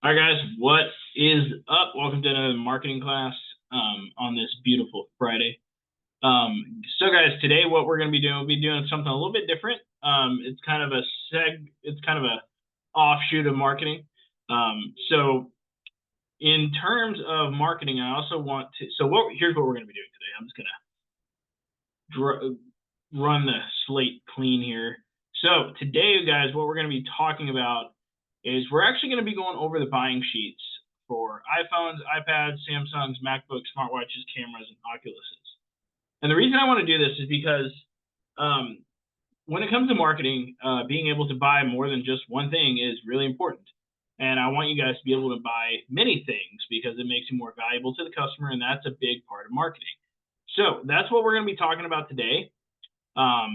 All right, guys, what is up? Welcome to another marketing class on this beautiful Friday. So, guys, today what we're going to be doing, we'll be doing something a little bit different. It's kind of a offshoot of marketing. So, in terms of marketing, I also want to. Here's what we're going to be doing today. I'm just going to run the slate clean here. So today, guys, what we're going to be talking about is we're actually going to be going over the buying sheets for iPhones, iPads, Samsungs, MacBooks, smartwatches, cameras, and Oculuses. And the reason I want to do this is because when it comes to marketing, being able to buy more than just one thing is really important. And I want you guys to be able to buy many things because it makes you more valuable to the customer, and that's a big part of marketing. So that's what we're going to be talking about today.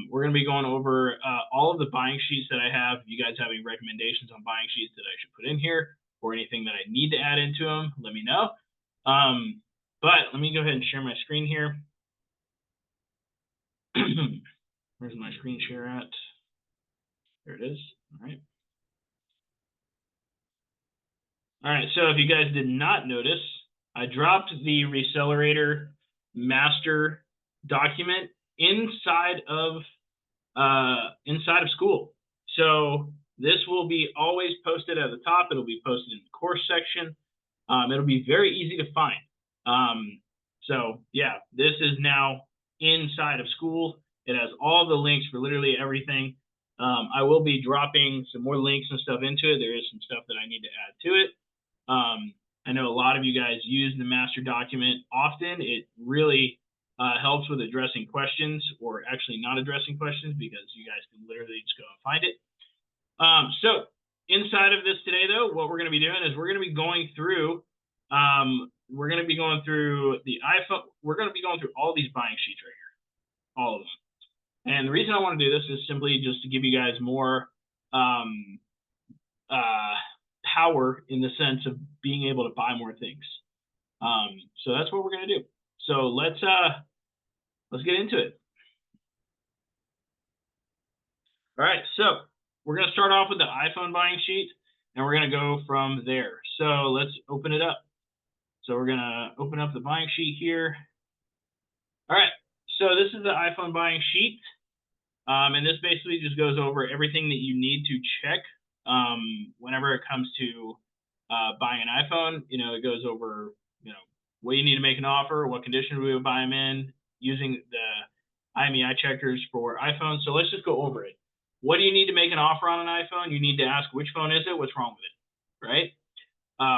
We're going to be going over all of the buying sheets that I have. If you guys have any recommendations on buying sheets that I should put in here or anything that I need to add into them, let me know. But let me go ahead and share my screen here. Where's my screen share at? There it is. All right. All right, so if you guys did not notice, I dropped the Recelerator master document inside of school. So this will be always posted at the top. It'll be posted in the course section. It'll be very easy to find. So yeah, this is now inside of school. It has all the links for literally everything. I will be dropping some more links and stuff into it. There is some stuff that I need to add to it. I know a lot of you guys use the master document often. It really helps with addressing questions or actually not addressing questions because you guys can literally just go and find it. So inside of this today, though, what we're going to be doing is we're going to be going through the iPhone. We're going to be going through all these buying sheets right here, all of them. And the reason I want to do this is simply just to give you guys more power in the sense of being able to buy more things. So that's what we're going to do. So let's get into it. All right, so we're going to start off with the iPhone buying sheet, and we're going to go from there. So let's open it up. So we're going to open up the buying sheet here. All right, so this is the iPhone buying sheet, and this basically just goes over everything that you need to check whenever it comes to buying an iPhone. It goes over, what you need to make an offer, what condition we would buy them in, using the IMEI checkers for iPhones. So let's just go over it. What do you need to make an offer on an iPhone? You need to ask which phone is it, what's wrong with it, right?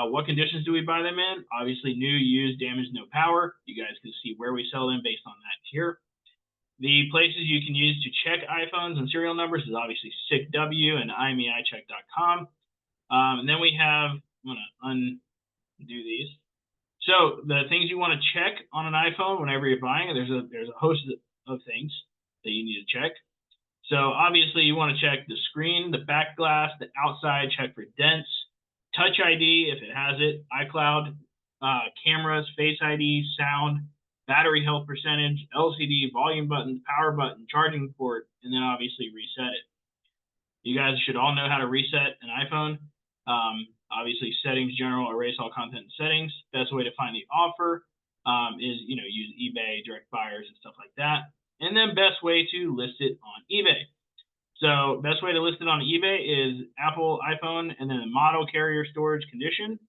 What conditions do we buy them in? Obviously, new, used, damaged, no power. You guys can see where we sell them based on that here. The places you can use to check iPhones and serial numbers is obviously SICW and IMEIcheck.com. And then we have, I'm going to undo these. So the things you want to check on an iPhone whenever you're buying it, there's a host of things that you need to check. So obviously you want to check the screen, the back glass, the outside, check for dents, Touch ID if it has it, iCloud, cameras, Face ID, sound, battery health percentage, LCD, volume button, power button, charging port, and then obviously reset it. You guys should all know how to reset an iPhone. Obviously, settings, general, erase all content and settings. Best way to find the offer is, use eBay, direct buyers, and stuff like that. And then best way to list it on eBay. So best way to list it on eBay is Apple iPhone and then the model, carrier, storage, condition.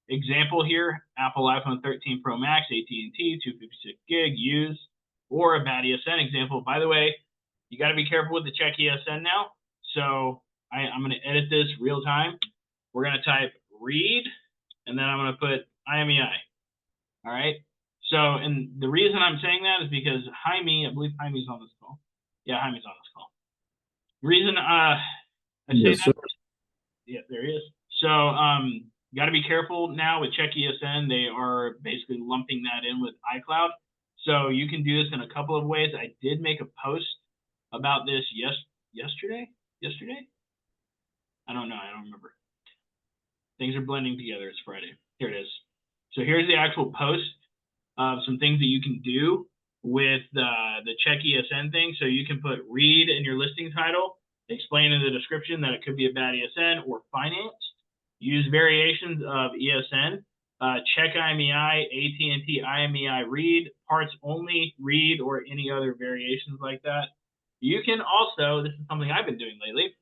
Example here, Apple iPhone 13 Pro Max, AT&T, 256 gig, used, or a bad ESN example. By the way, you got to be careful with the check ESN now. So I'm going to edit this real time. We're going to type read, and then I'm going to put IMEI. All right. So, and the reason I'm saying that is because Jaime, I believe Jaime's on this call. Yeah, Jaime's on this call. The reason I say Yes, that, sir. yeah, there he is. So, you got to be careful now with check ESN. They are basically lumping that in with iCloud. So you can do this in a couple of ways. I did make a post about this yesterday. I don't know. I don't remember. Things are blending together. It's Friday. Here it is. So here's the actual post of some things that you can do with the check ESN thing. So you can put read in your listing title, explain in the description that it could be a bad ESN or financed. use variations of ESN, check IMEI, AT&T IMEI read, parts only read, or any other variations like that. You can also, this is something I've been doing lately,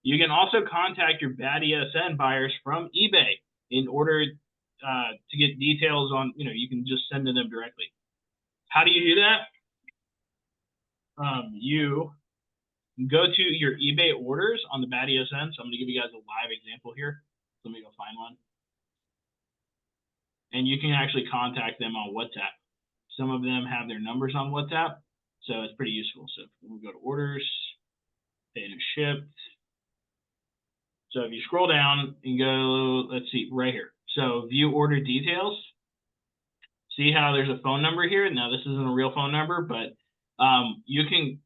you can also contact your bad ESN buyers from eBay in order to get details on, you can just send to them directly. How do you do that? You go to your eBay orders on the bad ESN. So I'm going to give you guys a live example here. Let me go find one. And you can actually contact them on WhatsApp. Some of them have their numbers on WhatsApp, so it's pretty useful. So we go to orders, pay and shipped. So if you scroll down and go, let's see, right here. So view order details. See how there's a phone number here? Now this isn't a real phone number, but you can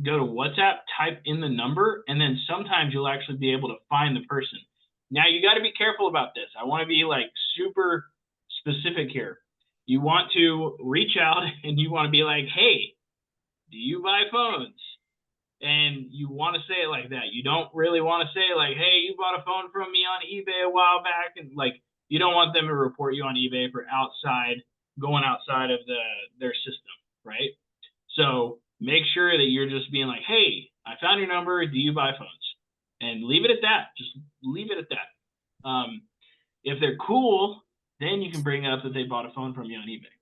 go to WhatsApp, type in the number, and then sometimes you'll actually be able to find the person. Now you got to be careful about this. I want to be like super specific here. You want to reach out and you want to be like, hey, do you buy phones? And you want to say it like that. You don't really want to say like, hey, you bought a phone from me on eBay a while back, and like you don't want them to report you on eBay for going outside of their system, right? So make sure that you're just being like, hey, I found your number. Do you buy phones? And leave it at that. Just leave it at that. If they're cool, then you can bring up that they bought a phone from you on eBay.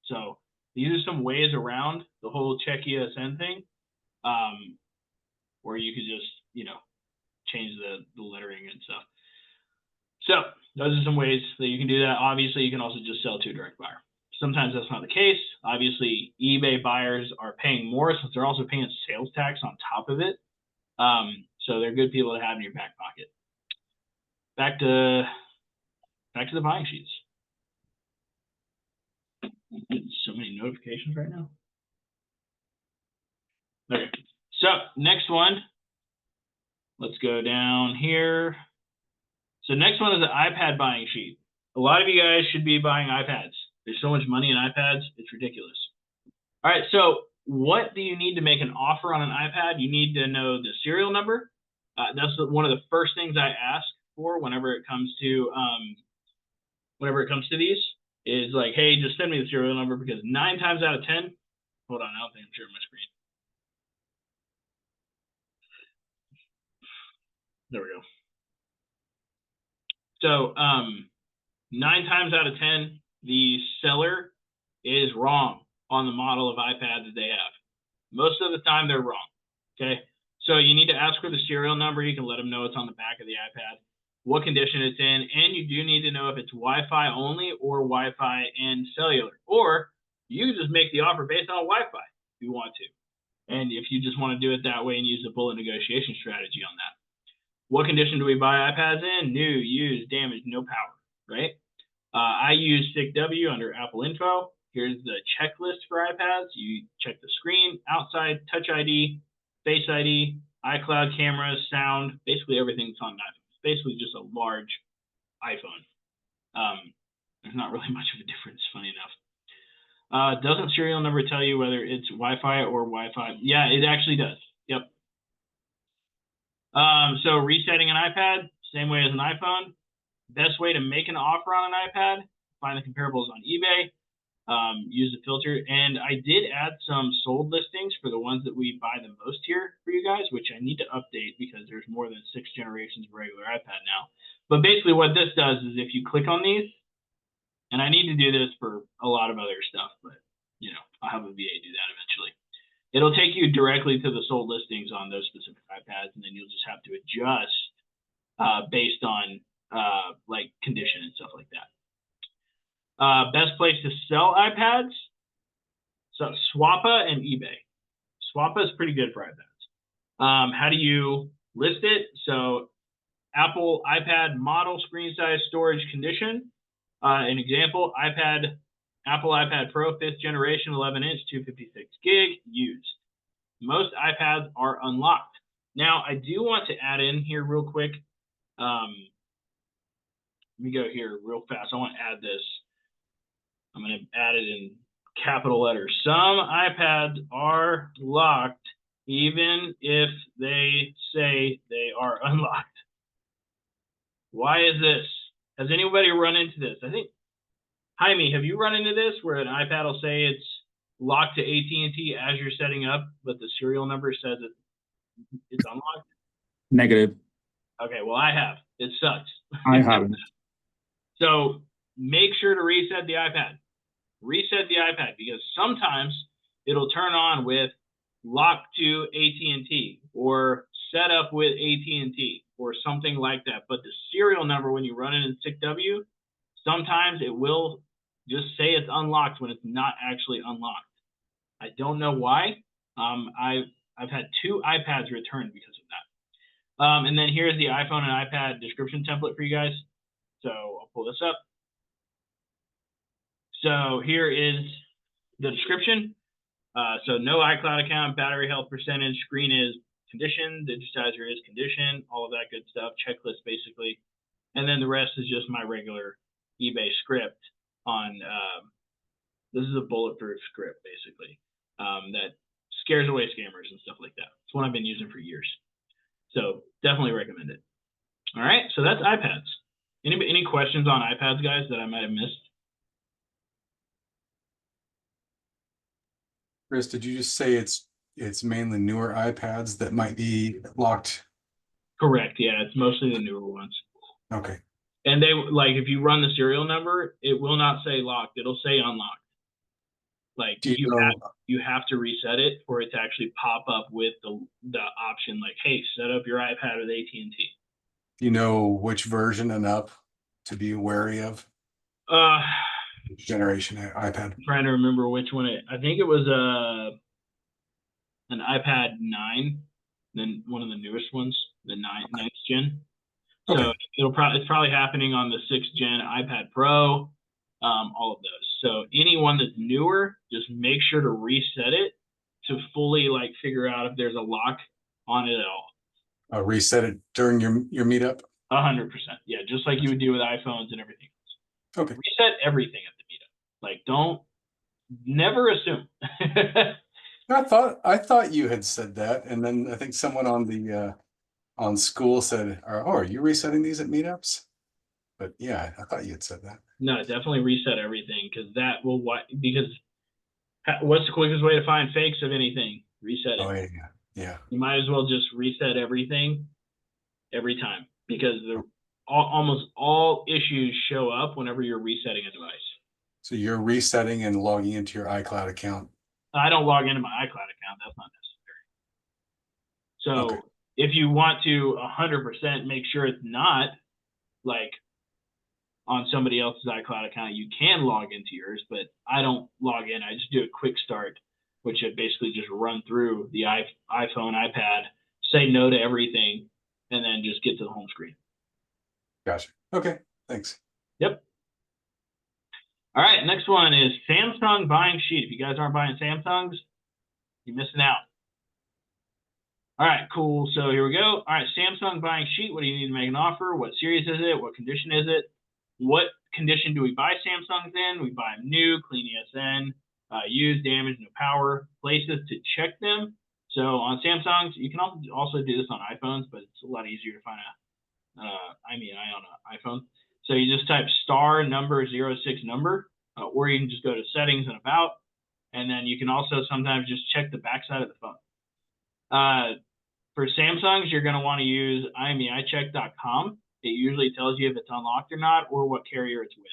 So these are some ways around the whole check ESN thing, where you could just, change the lettering and stuff. So those are some ways that you can do that. Obviously, you can also just sell to a direct buyer. Sometimes that's not the case. Obviously, eBay buyers are paying more since they're also paying sales tax on top of it. So they're good people to have in your back pocket. Back to the buying sheets. I'm getting so many notifications right now. Okay, so next one. Let's go down here. So next one is the iPad buying sheet. A lot of you guys should be buying iPads. There's so much money in iPads, it's ridiculous. All right, so what do you need to make an offer on an iPad? You need to know the serial number. That's one of the first things I ask for whenever it comes to these. Is like, hey, just send me the serial number, because 9 times out of 10, hold on, I don't think I'm sharing my screen. There we go. So 9 times out of 10, the seller is wrong on the model of iPad that they have. Most of the time, they're wrong. Okay, so you need to ask for the serial number. You can let them know it's on the back of the iPad, what condition it's in, and you do need to know if it's Wi-Fi only or Wi-Fi and cellular. Or you can just make the offer based on Wi-Fi if you want to. And if you just want to do it that way and use the bullet negotiation strategy on that. What condition do we buy iPads in? New, used, damaged, no power, right? I use SICW under Apple Info. Here's the checklist for iPads. You check the screen, outside, Touch ID, Face ID, iCloud cameras, sound, basically everything that's on an iPhone. It's basically just a large iPhone. There's not really much of a difference, funny enough. Doesn't serial number tell you whether it's Wi-Fi or Wi-Fi? Yeah, it actually does. Yep. So resetting an iPad, same way as an iPhone. Best way to make an offer on an iPad, find the comparables on eBay, use the filter. And I did add some sold listings for the ones that we buy the most here for you guys, which I need to update because there's more than 6 generations of regular iPad now. But basically what this does is if you click on these, and I need to do this for a lot of other stuff, but I'll have a VA do that eventually. It'll take you directly to the sold listings on those specific iPads, and then you'll just have to adjust based on like condition and stuff like that. Best place to sell iPads? So Swappa and eBay. Swappa is pretty good for iPads. How do you list it? So Apple iPad model, screen size, storage, condition. An example, Apple iPad Pro 5th generation, 11-inch, 256 gig, used. Most iPads are unlocked. Now, I do want to add in here real quick. Let me go here real fast. I want to add this. I'm going to add it in capital letters. Some iPads are locked even if they say they are unlocked. Why is this? Has anybody run into this? I think, Jaime, have you run into this where an iPad will say it's locked to AT&T as you're setting up, but the serial number says it's unlocked? Negative. Okay, well, I have. It sucks. I haven't. So make sure to reset the iPad. Reset the iPad because sometimes it'll turn on with lock to AT&T or set up with AT&T or something like that. But the serial number, when you run it in SICW, sometimes it will just say it's unlocked when it's not actually unlocked. I don't know why. I've had 2 iPads returned because of that. And then here's the iPhone and iPad description template for you guys. So I'll pull this up. So here is the description. So no iCloud account, battery health percentage, screen is condition, digitizer is condition, all of that good stuff, checklist basically. And then the rest is just my regular eBay script on, this is a bulletproof script basically, that scares away scammers and stuff like that. It's one I've been using for years. So definitely recommend it. All right, so that's iPads. Any questions on iPads, guys, that I might have missed? Chris, did you just say it's mainly newer iPads that might be locked? Correct. Yeah, it's mostly the newer ones. Okay. And they, like, if you run the serial number, it will not say locked. It'll say unlocked. Like you have to reset it for it to actually pop up with the option like, hey, set up your iPad with AT&T. Do you know which version and up to be wary of? Generation iPad. I'm trying to remember which one I think it was an iPad 9, then one of the newest ones, the 9th gen. So okay. It's probably happening on the 6th gen iPad Pro, all of those. So anyone that's newer, just make sure to reset it to fully like figure out if there's a lock on it at all. Reset it during your meetup? 100%. Yeah, just like you would do with iPhones and everything else. Okay. Reset everything at the meetup. Like never assume. I thought you had said that, and then I think someone on the on school said, "Oh, are you resetting these at meetups?" But yeah, I thought you had said that. No, definitely reset everything because that will because what's the quickest way to find fakes of anything? Reset it. Oh yeah. You might as well just reset everything every time because almost all issues show up whenever you're resetting a device. So you're resetting and logging into your iCloud account. I don't log into my iCloud account. That's not necessary. So okay. If you want to 100% make sure it's not like on somebody else's iCloud account, you can log into yours, but I don't log in. I just do a quick start, which I basically just run through the iPhone, iPad, say no to everything, and then just get to the home screen. Gotcha. Okay, thanks. Yep. All right, next one is Samsung buying sheet. If you guys aren't buying Samsungs, you're missing out. All right, cool. So here we go. All right, Samsung buying sheet. What do you need to make an offer? What series is it? What condition is it? What condition do we buy Samsungs in? We buy them new, clean ESN, used, damaged, no power. Places to check them. So on Samsungs, you can also do this on iPhones, but it's a lot easier to find an IMEI on an iPhone. So you just type star number 06 number, or you can just go to settings and about, and then you can also sometimes just check the backside of the phone. For Samsungs, you're going to want to use IMEIcheck.com. It usually tells you if it's unlocked or not, or what carrier it's with.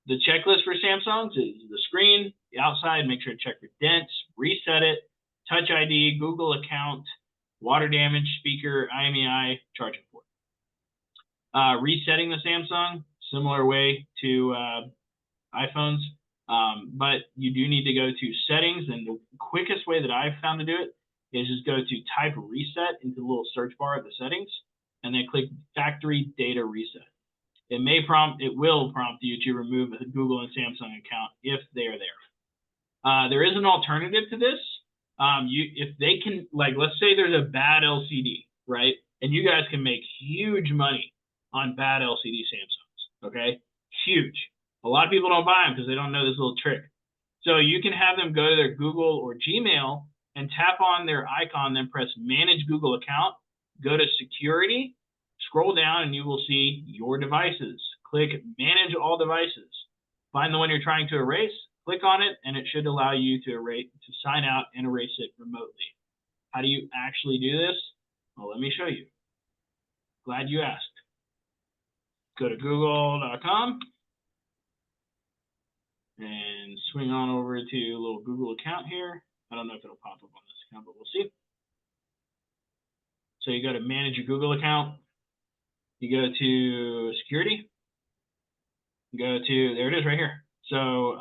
The checklist for Samsungs is the screen, the outside, make sure to check for dents, reset it, Touch ID, Google account, water damage, speaker, IMEI, charging port. Resetting the Samsung, similar way to iPhones, but you do need to go to settings, and the quickest way that I've found to do it is just go to type reset into the little search bar of the settings, and then click factory data reset. It will prompt you to remove the Google and Samsung account if they are there. There is an alternative to this. If they can, like, let's say there's a bad LCD, right? And you guys can make huge money on bad LCD Samsungs, okay? Huge. A lot of people don't buy them because they don't know this little trick. So you can have them go to their Google or Gmail and tap on their icon, then press Manage Google Account, go to Security, scroll down and you will see your devices. Click Manage All Devices. Find the one you're trying to erase, click on it, and it should allow you to sign out and erase it remotely. How do you actually do this? Well, let me show you. Glad you asked. Go to google.com and swing on over to a little Google account here. I don't know if it'll pop up on this account, but we'll see. So you go to manage your Google account. You go to security. You go to, there it is right here. So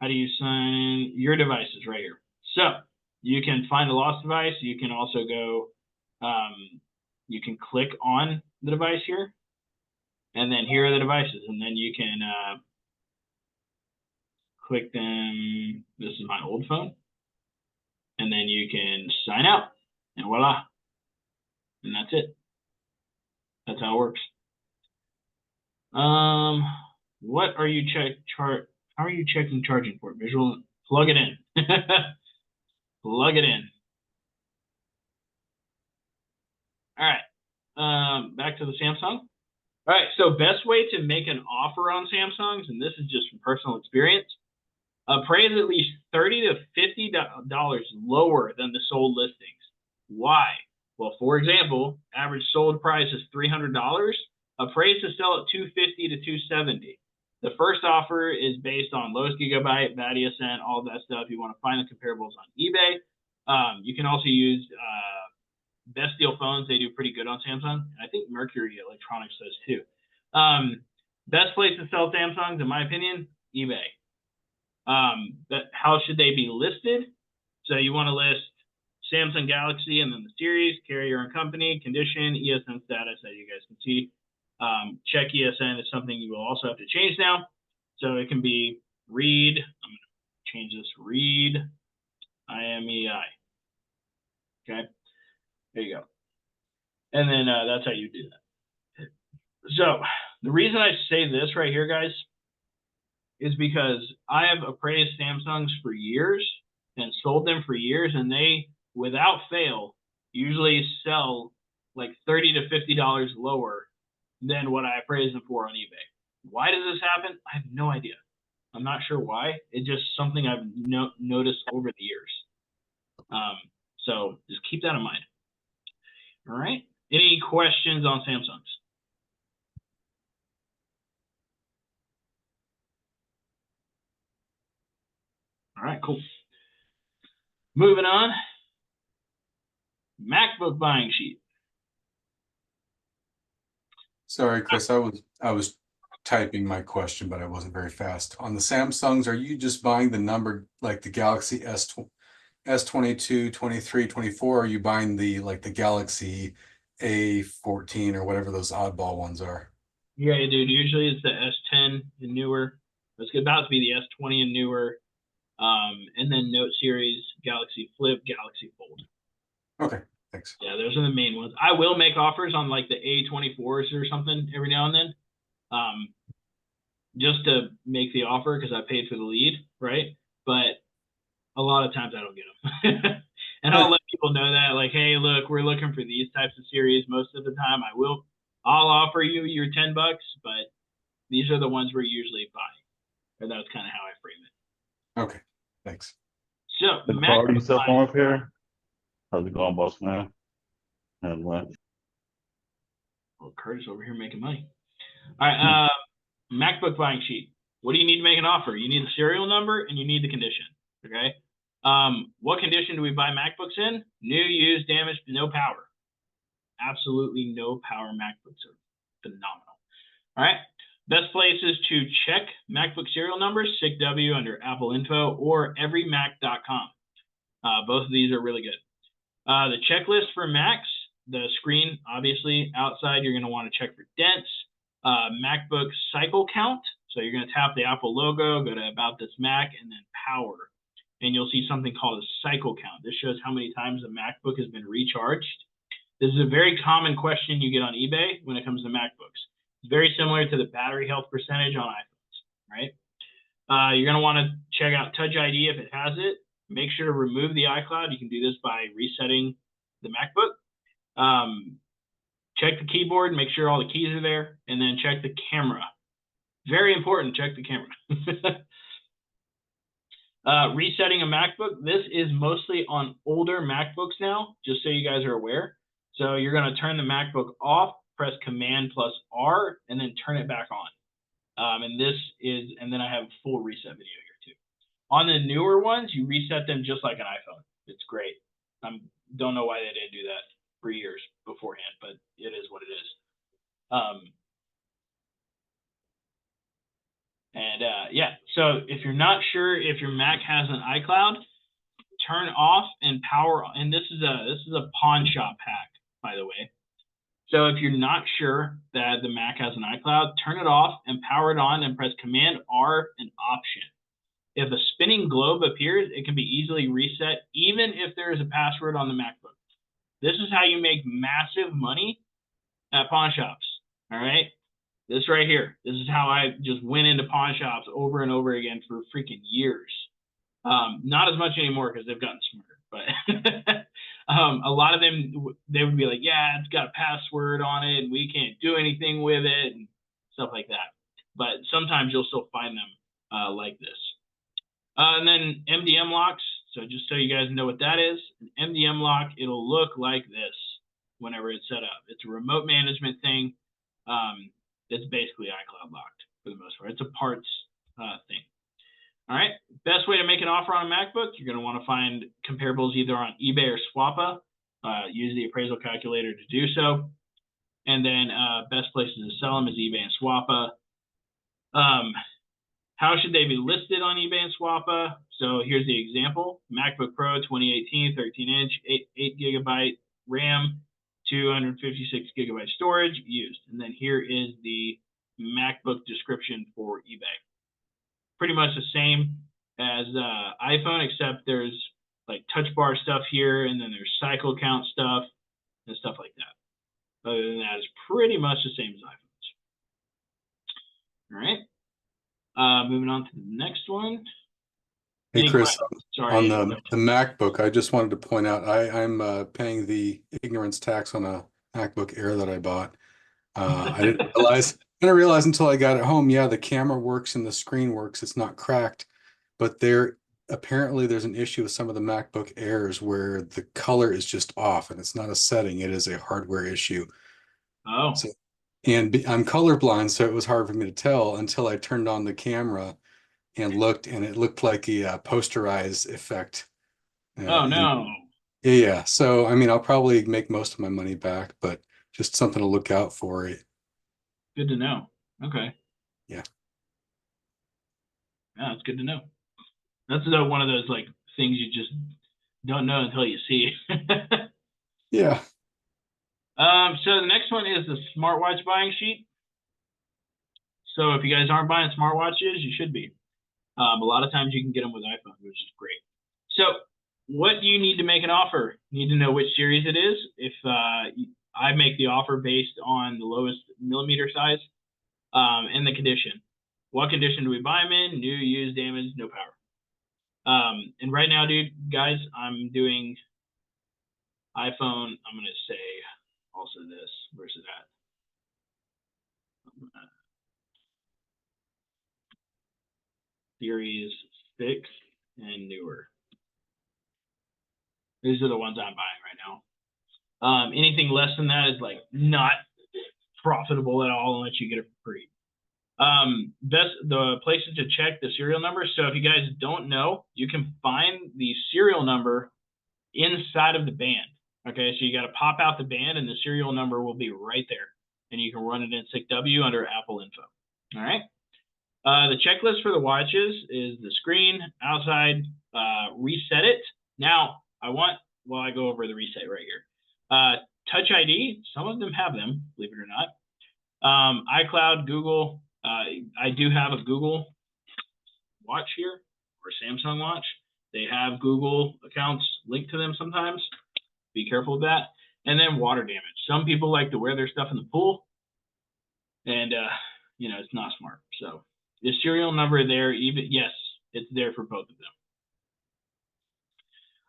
how do you sign your devices right here? So you can find a lost device. You can also go, you can click on the device here. And then here are the devices. And then you can click them. This is my old phone. And then you can sign out. And voila. And that's it. That's how it works. What are you how are you checking charging port? Visual, plug it in. Plug it in. All right. Back to the Samsung. All right, so best way to make an offer on Samsungs, and this is just from personal experience, appraise at least $30 to $50 lower than the sold listings. Why? Well, for example, average sold price is $300. Appraise to sell at $250 to $270. The first offer is based on lowest gigabyte, VATIA cent, all that stuff. You want to find the comparables on eBay. You can also use Best Deal Phones. They do pretty good on Samsung. I think Mercury Electronics does too. Best place to sell Samsungs, in my opinion, eBay. How should they be listed? So you want to list Samsung Galaxy and then the series, carrier and company, condition, ESN status, as you guys can see. Check ESN is something you will also have to change now. So it can be read, I'm going to change this, read IMEI. Okay, there you go. And then that's how you do that. So the reason I say this right here, guys, is because I have appraised Samsungs for years and sold them for years, and they, without fail, usually sell like $30 to $50 lower than what I appraised them for on eBay. Why does this happen? I have no idea. I'm not sure why. It's just something I've noticed over the years. So just keep that in mind. All right. Any questions on Samsungs? All right, cool. Moving on. MacBook buying sheet. Sorry, Chris, I was typing my question, but I wasn't very fast. On the Samsungs, are you just buying the number like the Galaxy S22, 23, 24? Or are you buying the like the Galaxy A14 or whatever those oddball ones are? Yeah, dude. Usually it's the S10 and newer. It's about to be the S20 and newer. And then Note series, Galaxy Flip, Galaxy Fold. Okay, thanks. Yeah, those are the main ones. I will make offers on like the A24s or something every now and then, just to make the offer because I paid for the lead, right? But a lot of times I don't get them. And I'll let people know that, like, hey, look, we're looking for these types of series. Most of the time I'll offer you your $10, but these are the ones we're usually buying. Or that's kind of how I frame it. Okay, thanks. So The quality stuff on up here. How's it going, boss man? Had lunch. Well, Curtis over here making money. All right, MacBook buying sheet. What do you need to make an offer? You need the serial number and you need the condition. Okay. What condition do we buy MacBooks in? New, used, damaged, no power. Absolutely no power MacBooks are phenomenal. All right. Best places to check MacBook serial numbers, SICW under Apple Info or everymac.com. Both of these are really good. The checklist for Macs, the screen, obviously, outside, you're going to want to check for dents. MacBook cycle count. So you're going to tap the Apple logo, go to About This Mac, and then Power. And you'll see something called a cycle count. This shows how many times the MacBook has been recharged. This is a very common question you get on eBay when it comes to MacBooks. It's very similar to the battery health percentage on iPhones, right? You're going to want to check out Touch ID if it has it. Make sure to remove the iCloud. You can do this by resetting the MacBook. check the keyboard, make sure all the keys are there, and then check the camera. Very important, check the camera. Resetting a MacBook. This is mostly on older MacBooks now, just so you guys are aware. So you're going to turn the MacBook off, press Command+R, and then turn it back on. And then I have a full reset video here too. On the newer ones, you reset them just like an iPhone. It's great. Don't know why they didn't do that for years beforehand, but it is what it is. Yeah, so if you're not sure if your Mac has an iCloud, turn off and power. And this is a pawn shop hack, by the way. So if you're not sure that the Mac has an iCloud, turn it off and power it on and press Command-R and Option. If a spinning globe appears, it can be easily reset, even if there is a password on the MacBook. This is how you make massive money at pawn shops, all right? This right here. This is how I just went into pawn shops over and over again for freaking years. Not as much anymore because they've gotten smarter, but a lot of them, they would be like, yeah, it's got a password on it and we can't do anything with it and stuff like that. But sometimes you'll still find them like this. And then MDM locks. So just so you guys know what that is, an MDM lock, it'll look like this whenever it's set up. It's a remote management thing. It's basically iCloud locked for the most part. It's a parts thing. All right. Best way to make an offer on a MacBook, you're going to want to find comparables either on eBay or Swappa. Use the appraisal calculator to do so. And then best places to sell them is eBay and Swappa. How should they be listed on eBay and Swappa? So here's the example. MacBook Pro 2018, 13-inch, 8 gigabyte RAM, 256 gigabyte storage used. And then here is the MacBook description for eBay. Pretty much the same as iPhone, except there's like touch bar stuff here, and then there's cycle count stuff and stuff like that. Other than that, it's pretty much the same as iPhones. All right. Moving on to the next one. Hey, Chris, Sorry, on the MacBook, I just wanted to point out, I'm paying the ignorance tax on a MacBook Air that I bought. I didn't realize until I got it home, yeah, the camera works and the screen works. It's not cracked, but apparently there's an issue with some of the MacBook Airs where the color is just off and it's not a setting. It is a hardware issue. Oh. So, and I'm colorblind, so it was hard for me to tell until I turned on the camera and looked, and it looked like a posterized effect. Oh, no. Yeah. So, I mean, I'll probably make most of my money back, but just something to look out for. Good to know. Okay. Yeah. Yeah, that's good to know. That's one of those like things you just don't know until you see. Yeah. So the next one is the smartwatch buying sheet. So if you guys aren't buying smartwatches, you should be. A lot of times you can get them with iPhone, which is great. So what do you need to make an offer? You need to know which series it is. If I make the offer based on the lowest millimeter size and the condition. What condition do we buy them in? New, used, damaged, no power. And right now, guys, I'm doing iPhone. I'm going to say also this. Where's it at? Series 6 and newer. These are the ones I'm buying right now. Anything less than that is like not profitable at all unless you get it for free. The places to check the serial number. So if you guys don't know, you can find the serial number inside of the band. Okay, so you got to pop out the band and the serial number will be right there. And you can run it in SICW under Apple Info. All right. The checklist for the watches is the screen, outside, reset it. Now, I go over the reset right here. Touch ID, some of them have them, believe it or not. iCloud, Google. I do have a Google watch here, or a Samsung watch. They have Google accounts linked to them sometimes. Be careful with that. And then water damage. Some people like to wear their stuff in the pool, and it's not smart. So the serial number there, yes, it's there for both of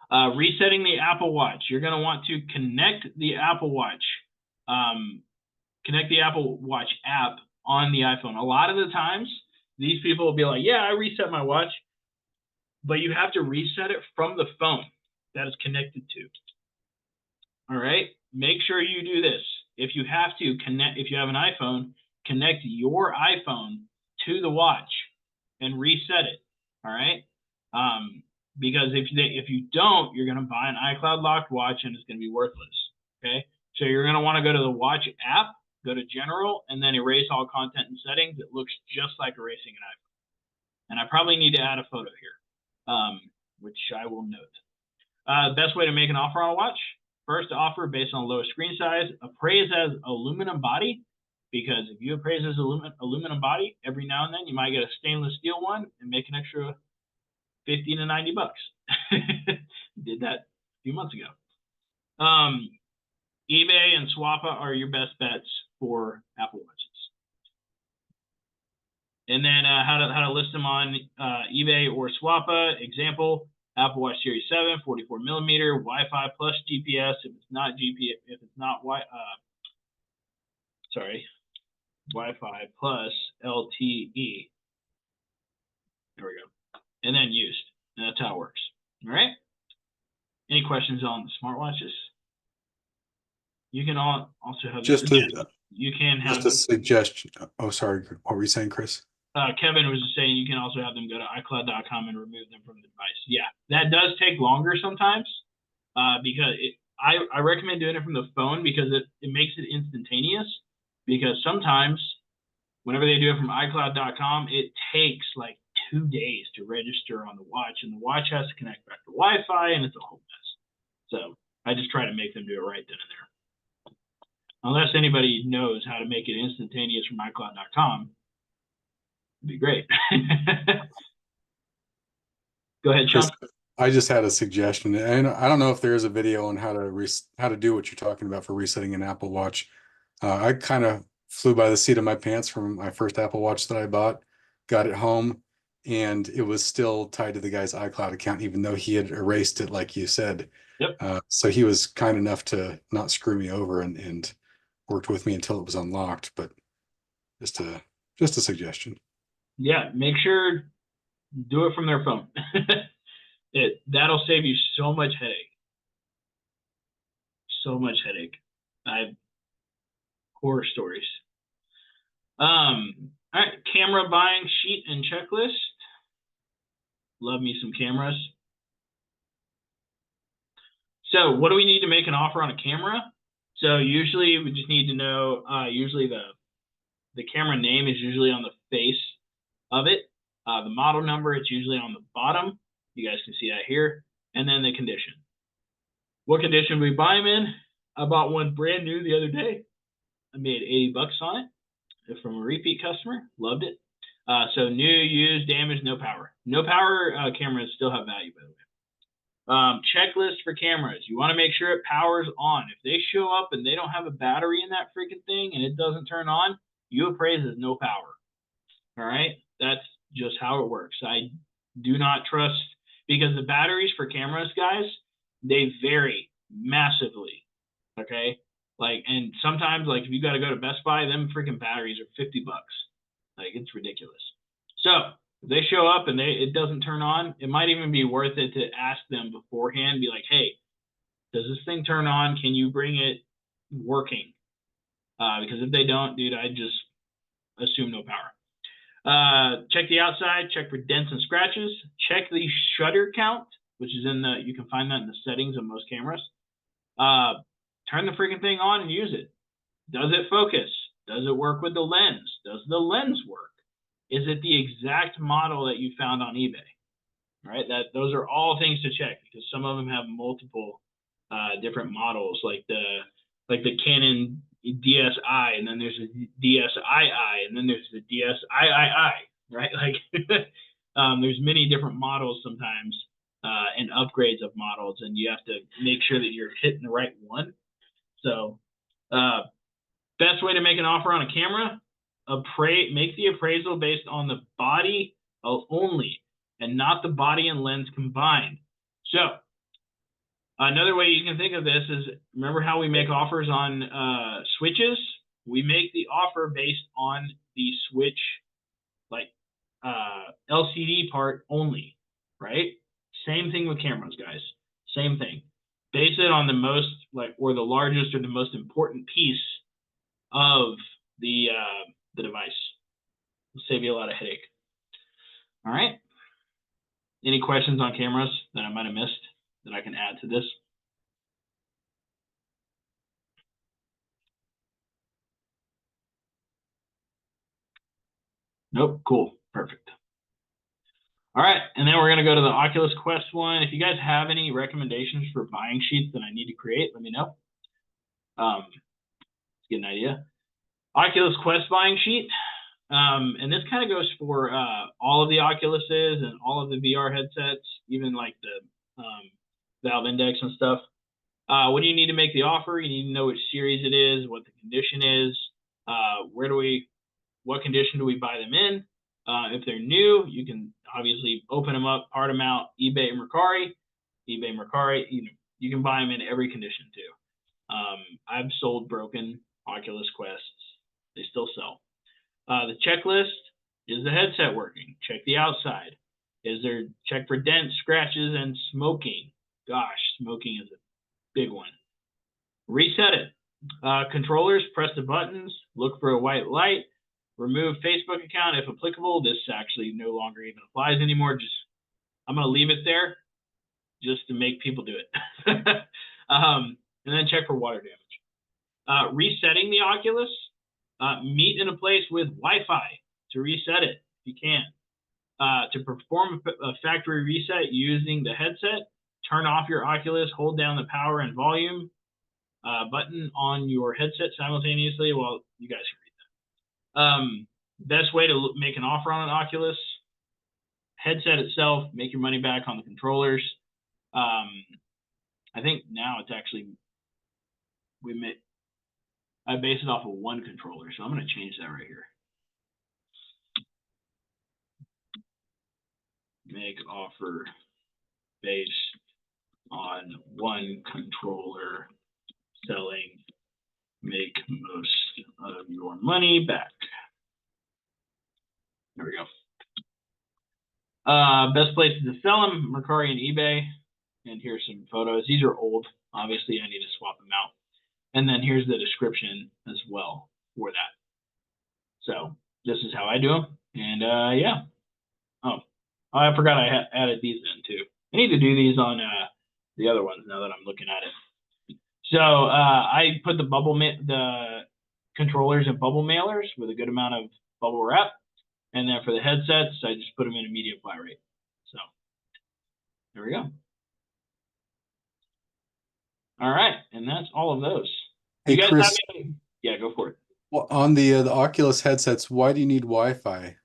them. Resetting the Apple Watch. You're going to want to connect the Apple Watch connect the Apple Watch app on the iPhone. A lot of the times, these people will be like, yeah, I reset my watch, but you have to reset it from the phone that it's connected to. All right, make sure you do this. If you have to connect, if you have an iPhone, connect your iPhone to the watch and reset it. All right, because if you don't, you're going to buy an iCloud locked watch and it's going to be worthless. Okay, so you're going to want to go to the watch app, go to general, and then erase all content and settings. It looks just like erasing an iPhone. And I probably need to add a photo here, which I will note. Best way to make an offer on a watch: first offer based on lowest screen size, appraise as aluminum body, because if you appraise as aluminum body, every now and then you might get a stainless steel one and make an extra 50 to 90 bucks. Did that a few months ago. eBay and Swappa are your best bets for Apple Watches. And then how to list them on eBay or Swappa. Example: Apple Watch Series 7, 44 millimeter, Wi-Fi plus GPS. If it's not GPS, if it's not Wi-Fi plus LTE. There we go. And then used. And that's how it works. All right. Any questions on the smartwatches? You can also have just a suggestion. Oh, sorry. What were you saying, Chris? Kevin was just saying you can also have them go to iCloud.com and remove them from the device. Yeah, that does take longer sometimes because I recommend doing it from the phone because it makes it instantaneous. Because sometimes whenever they do it from iCloud.com, it takes like 2 days to register on the watch, and the watch has to connect back to Wi-Fi, and it's a whole mess. So I just try to make them do it right then and there. Unless anybody knows how to make it instantaneous from iCloud.com, it'd be great. Go ahead, Sean. I just had a suggestion, and I don't know if there is a video on how to do what you're talking about for resetting an Apple Watch. I kind of flew by the seat of my pants from my first Apple Watch that I bought, got it home, and it was still tied to the guy's iCloud account, even though he had erased it, like you said. Yep. So he was kind enough to not screw me over and worked with me until it was unlocked. But just a suggestion. Yeah, make sure do it from their phone. That'll save you so much headache. So much headache. I have horror stories. All right, camera buying sheet and checklist. Love me some cameras. So what do we need to make an offer on a camera? So usually we just need to know, usually the camera name is usually on the face of it. The model number, it's usually on the bottom. You guys can see that here. And then the condition. What condition we buy them in? I bought one brand new the other day. I made 80 bucks on it from a repeat customer. Loved it. So new, used, damaged, no power. No power cameras still have value, by the way. Checklist for cameras. You want to make sure it powers on. If they show up and they don't have a battery in that freaking thing and it doesn't turn on, you appraise as no power. All right? That's just how it works. I do not trust, because the batteries for cameras, guys, they vary massively. Okay? Like, and sometimes, like, if you got to go to Best Buy, them freaking batteries are 50 bucks. Like, it's ridiculous. So if they show up and it doesn't turn on, it might even be worth it to ask them beforehand, be like, hey, does this thing turn on? Can you bring it working? Because if they don't, dude, I just assume no power. Check the outside, check for dents and scratches, check the shutter count, which is you can find that in the settings of most cameras. Turn the freaking thing on and use it. Does it focus? Does it work with the lens? Does the lens work? Is it the exact model that you found on eBay? All right, those are all things to check, because some of them have multiple different models, like the Canon DSi, and then there's a DSiI, and then there's the DSiii, right? Like there's many different models sometimes and upgrades of models, and you have to make sure that you're hitting the right one. So best way to make an offer on a camera: make the appraisal based on the body only and not the body and lens combined. So Another way you can think of this is, remember how we make offers on switches? We make the offer based on the switch, like LCD part only, right? Same thing with cameras, guys. Same thing. Base it on the most, or the largest or the most important piece of the device. It'll save you a lot of headache. All right. Any questions on cameras that I might have missed that I can add to this? Nope. Cool. Perfect. All right. And then we're going to go to the Oculus Quest one. If you guys have any recommendations for buying sheets that I need to create, let me know. Let's get an idea. Oculus Quest buying sheet. And this kind of goes for all of the Oculuses and all of the VR headsets, even like the Valve Index and stuff. What do you need to make the offer? You need to know which series it is, what the condition is, what condition do we buy them in? If they're new, you can obviously open them up, part them out, eBay and Mercari. You can buy them in every condition too. I've sold broken Oculus Quests. They still sell. The checklist, is the headset working? Check the outside. Check for dents, scratches, and smoking. Gosh, smoking is a big one. Reset it. Controllers, press the buttons, look for a white light, remove Facebook account if applicable. This actually no longer even applies anymore. I'm going to leave it there just to make people do it. And then check for water damage. Resetting the Oculus, meet in a place with Wi-Fi to reset it if you can. To perform a factory reset using the headset, turn off your Oculus, hold down the power and volume button on your headset simultaneously. Well, you guys can read that. Best way to make an offer on an Oculus headset itself, make your money back on the controllers. I think now it's actually, I base it off of one controller, so I'm going to change that right here. Make offer based on one controller, selling, make most of your money back. There we go. Best places to sell them, Mercari and eBay. And here's some photos. These are old. Obviously, I need to swap them out. And then here's the description as well for that. So this is how I do them. And yeah. Oh, I forgot I added these in too. I need to do these on the other ones now that I'm looking at it. So I put the controllers in bubble mailers with a good amount of bubble wrap. And then for the headsets, I just put them in a medium flat rate. So there we go. All right, and that's all of those. Hey, you guys Chris, have any? Yeah, go for it. well, on the Oculus headsets, why do you need Wi-Fi?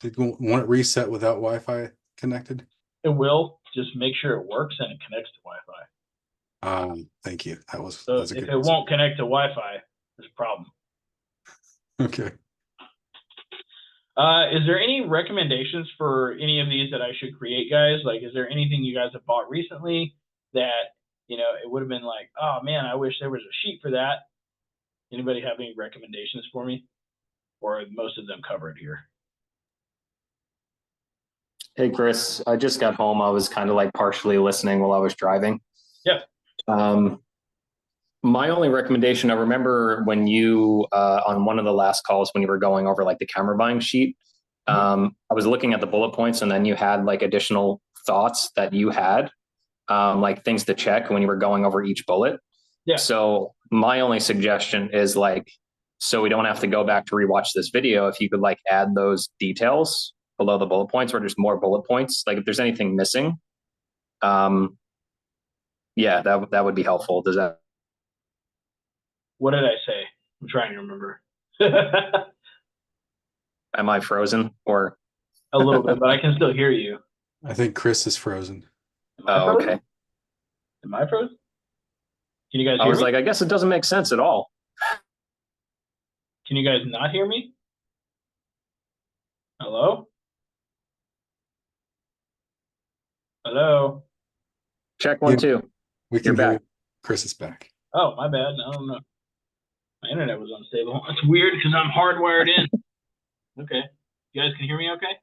Did you want it reset without Wi-Fi connected? It will. Just make sure it works and it connects to Wi-Fi. Thank you. So if it won't connect to Wi-Fi, there's a problem. Okay. Is there any recommendations for any of these that I should create, guys? Like, is there anything you guys have bought recently that, it would have been like, oh man, I wish there was a sheet for that. Anybody have any recommendations for me? Or most of them covered here? Hey, Chris, I just got home. I was kind of like partially listening while I was driving. Yeah. My only recommendation, I remember when you, on one of the last calls, when you were going over like the camera buying sheet, I was looking at the bullet points and then you had like additional thoughts that you had, like things to check when you were going over each bullet. Yeah. So my only suggestion is like, so we don't have to go back to rewatch this video, if you could like add those details below the bullet points or just more bullet points, like if there's anything missing, yeah, that would be helpful. Does that? What did I say? I'm trying to remember. Am I frozen or? A little bit, but I can still hear you. I think Chris is frozen. Oh, okay. Am I frozen? Can you guys hear me? I was like, I guess it doesn't make sense at all. Can you guys not hear me? Hello? Hello? Check 1, 2. We can You're hear back. you. Chris is back. Oh, my bad. I don't know. My internet was unstable. That's weird because I'm hardwired in. Okay. You guys can hear me okay?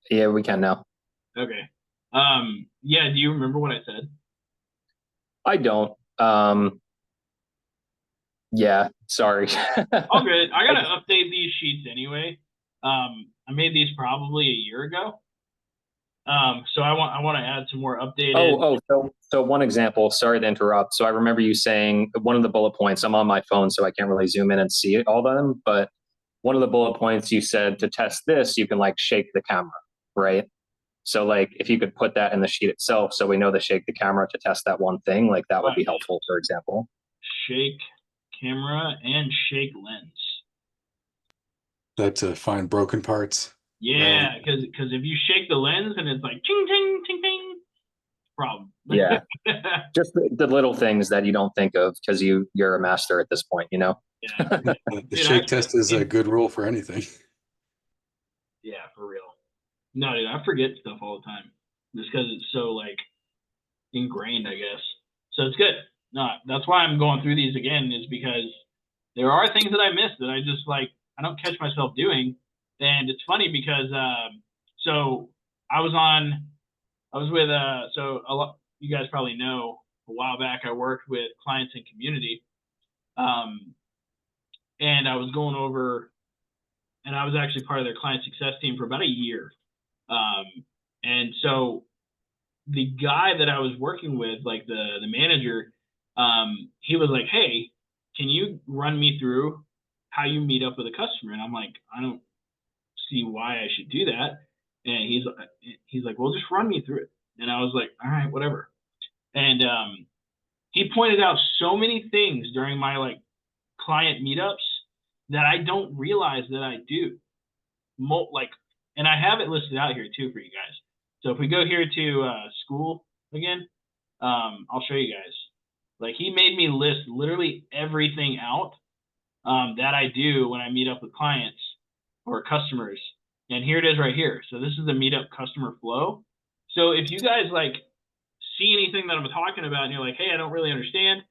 Yeah, we can now. Okay. Yeah, do you remember what I said? I don't. Yeah, sorry. All good. I gotta update these sheets anyway. I made these probably a year ago. So I want to add some more updated. So one example, sorry to interrupt. So I remember you saying one of the bullet points, I'm on my phone, so I can't really zoom in and see it, all of them, but one of the bullet points you said to test this, you can like shake the camera, right? So like if you could put that in the sheet itself, so we know to shake the camera to test that one thing, like that would be helpful, for example. Shake camera and shake lens. That to find broken parts. Yeah, because if you shake the lens and it's like ching ching ching ching, problem. Yeah. Just the little things that you don't think of because you're a master at this point, you know? Yeah. The Dude, shake test is a good rule for anything. Yeah, for real. No, dude, I forget stuff all the time just because it's so like ingrained, I guess. So it's good. No, that's why I'm going through these again, is because there are things that I missed that I just like I don't catch myself doing. And it's funny because so I was with so a lot, you guys probably know, a while back I worked with clients in community. And I was going over, and I was actually part of their client success team for about a year. And so the guy that I was working with, like the manager, he was like, "Hey, can you run me through how you meet up with a customer?" And I'm like, "I don't see why I should do that." And he's like, "Well, just run me through it." And I was like, "All right, whatever." And he pointed out so many things during my like client meetups that I don't realize that I do. Like, and I have it listed out here too for you guys. So if we go here to school again, I'll show you guys. Like, he made me list literally everything out that I do when I meet up with clients or customers. And here it is right here. So this is the meetup customer flow. So if you guys like see anything that I'm talking about and you're like, "Hey, I don't really understand,"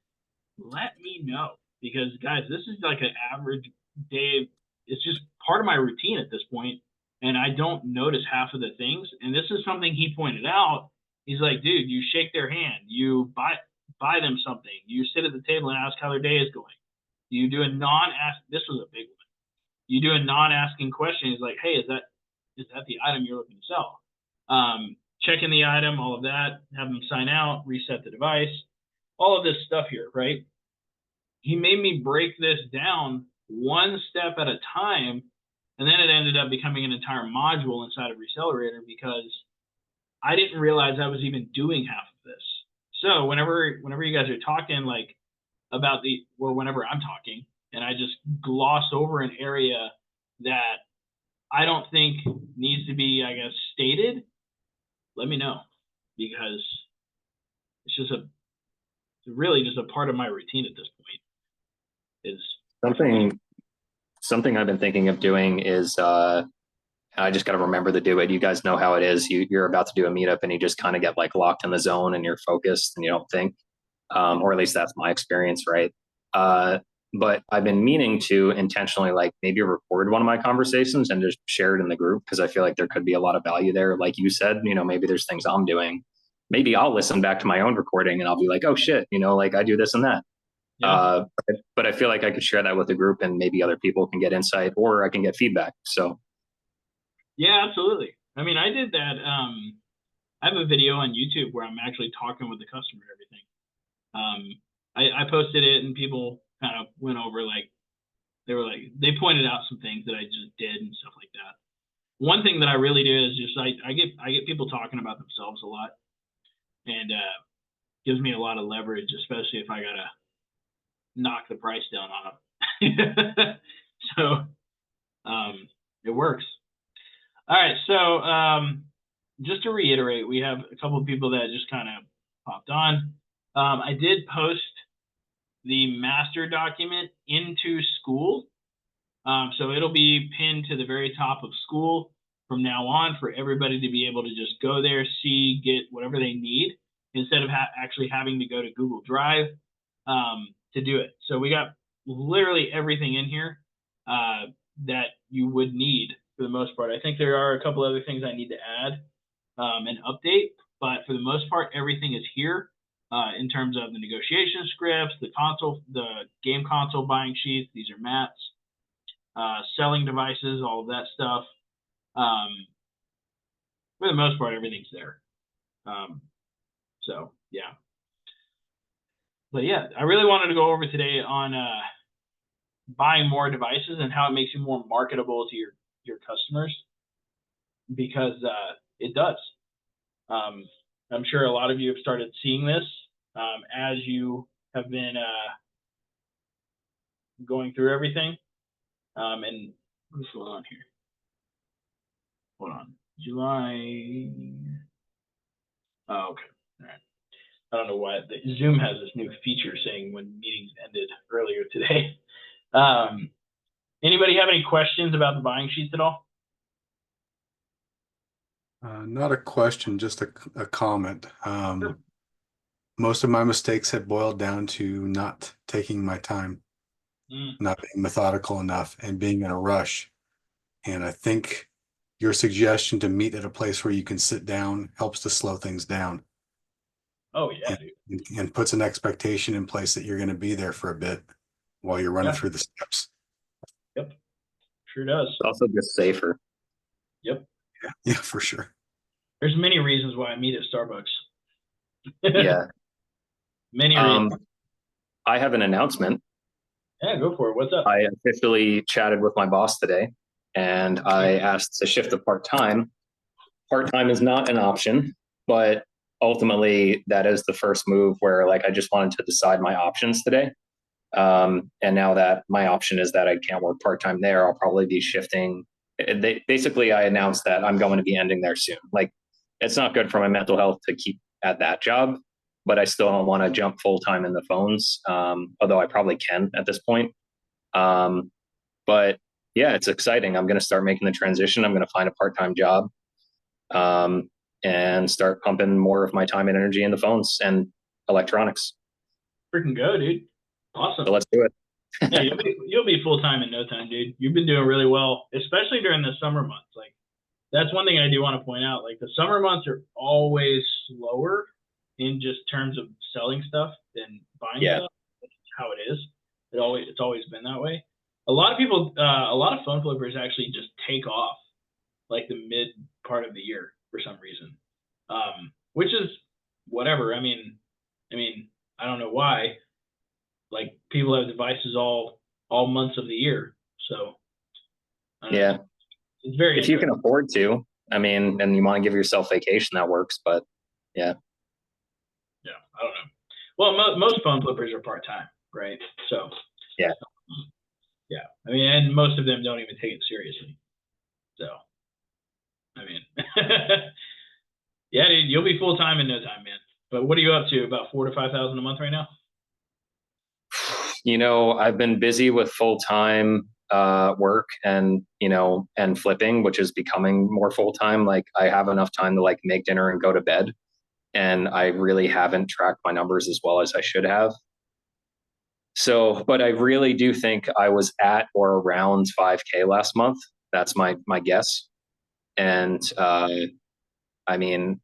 let me know, because guys, this is like an average day. It's just part of my routine at this point, and I don't notice half of the things. And this is something he pointed out. He's like, "Dude, you shake their hand, you buy them something, you sit at the table and ask how their day is going. You do a non-ask." This was a big one. You do a non-asking question. He's like, "Hey, is that the item you're looking to sell?" Checking the item, all of that, have them sign out, reset the device, all of this stuff here, right? He made me break this down one step at a time, and then it ended up becoming an entire module inside of Recelerator because I didn't realize I was even doing half of this. So whenever you guys are talking like about whenever I'm talking and I just gloss over an area that I don't think needs to be, I guess, stated, let me know, because it's just really just a part of my routine at this point. Is Something I've been thinking of doing is I just got to remember to do it. You guys know how it is. You're about to do a meetup and you just kind of get like locked in the zone and you're focused and you don't think, or at least that's my experience, right? But I've been meaning to intentionally like maybe record one of my conversations and just share it in the group, because I feel like there could be a lot of value there. Like you said, maybe there's things I'm doing. Maybe I'll listen back to my own recording and I'll be like, "Oh shit, like I do this and that." yeah. But I feel like I could share that with the group and maybe other people can get insight or I can get feedback. So Yeah, absolutely. I mean, I did that. I have a video on YouTube where I'm actually talking with the customer and everything. I posted it and people kind of went over, like, they pointed out some things that I just did and stuff like that. One thing that I really do is just I get people talking about themselves a lot, and gives me a lot of leverage, especially if I gotta knock the price down on them. So it works. All right, so just to reiterate, we have a couple of people that just kind of popped on. I did post the master document into school, so it'll be pinned to the very top of school from now on for everybody to be able to just go there, see, get whatever they need. instead of actually having to go to Google Drive to do it. So we got literally everything in here that you would need for the most part. I think there are a couple other things I need to add and update, but for the most part, everything is here in terms of the negotiation scripts, the game console buying sheets. These are mats, selling devices, all of that stuff. For the most part, everything's there. So yeah. But yeah, I really wanted to go over today on buying more devices and how it makes you more marketable to your customers, because it does. I'm sure a lot of you have started seeing this as you have been going through everything. And what's going on here? Hold on. July. Oh, okay. All right. I don't know why Zoom has this new feature saying when meetings ended earlier today. Anybody have any questions about the buying sheets at all? Not a question, just a comment. Sure. Most of my mistakes have boiled down to not taking my time, not being methodical enough, and being in a rush. And I think your suggestion to meet at a place where you can sit down helps to slow things down. Oh yeah, dude. And puts an expectation in place that you're going to be there for a bit while you're running through the steps. Yep, sure does. It's also just safer. Yep. Yeah, for sure. There's many reasons why I meet at Starbucks. Yeah. Many reasons. I have an announcement. Yeah, go for it. What's up? I officially chatted with my boss today, and I asked to shift to part-time. Part-time is not an option, but ultimately that is the first move where like I just wanted to decide my options today. And now that my option is that I can't work part-time there, I'll probably be shifting. Basically, I announced that I'm going to be ending there soon. Like, it's not good for my mental health to keep at that job, but I still don't want to jump full-time in the phones, although I probably can at this point. But yeah, it's exciting. I'm going to start making the transition. I'm going to find a part-time job and start pumping more of my time and energy in the phones and electronics. Freaking go, dude. Awesome. So let's do it. Yeah, you'll be full time in no time, dude. You've been doing really well, especially during the summer months. Like, that's one thing I do want to point out. Like, the summer months are always slower in just terms of selling stuff than buying stuff. That's how it is. It's always been that way. A lot of people, a lot of phone flippers actually just take off like the mid part of the year for some reason, which is whatever. I mean, I don't know why. Like, people have devices all months of the year, so yeah, it's very. If you can afford to, I mean, and you want to give yourself vacation, that works. But yeah, I don't know. Well, most phone flippers are part time, right? So yeah. I mean, and most of them don't even take it seriously. So, I mean, yeah, dude, you'll be full time in no time, man. But what are you up to? About $4,000 to $5,000 a month right now? You know, I've been busy with full-time work and, you know, and flipping, which is becoming more full-time. Like, I have enough time to like make dinner and go to bed. And I really haven't tracked my numbers as well as I should have. So, but I really do think I was at or around 5K last month. That's my guess. And I mean,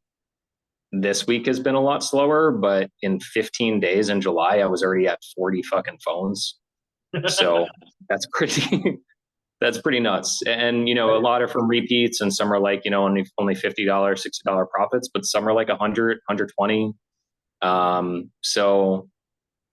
this week has been a lot slower, but in 15 days in July, I was already at 40 fucking phones. So that's pretty, that's pretty nuts. And, you know, a lot are from repeats and some are like, you know, only $50, $60 profits, but some are like 100, 120. So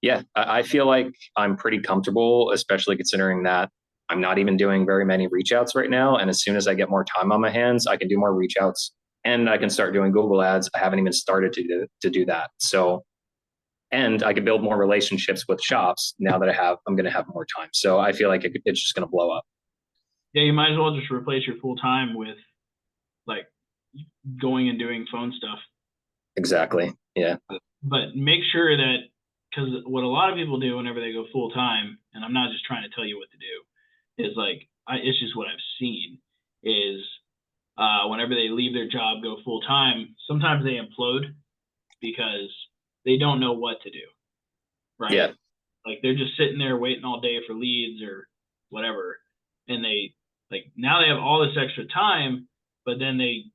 yeah, I feel like I'm pretty comfortable, especially considering that I'm not even doing very many reach outs right now. And as soon as I get more time on my hands, I can do more reach outs and I can start doing Google ads. I haven't even started to do that. So, and I can build more relationships with shops now that I'm going to have more time. So I feel like it's just going to blow up. Yeah, you might as well just replace your full time with like going and doing phone stuff. Exactly. Yeah. But make sure that, because what a lot of people do whenever they go full time, and I'm not just trying to tell you what to do, is like, it's just what I've seen is whenever they leave their job, go full time, sometimes they implode because they don't know what to do. Right? Yeah. Like they're just sitting there waiting all day for leads or whatever. And they like now they have all this extra time, but then they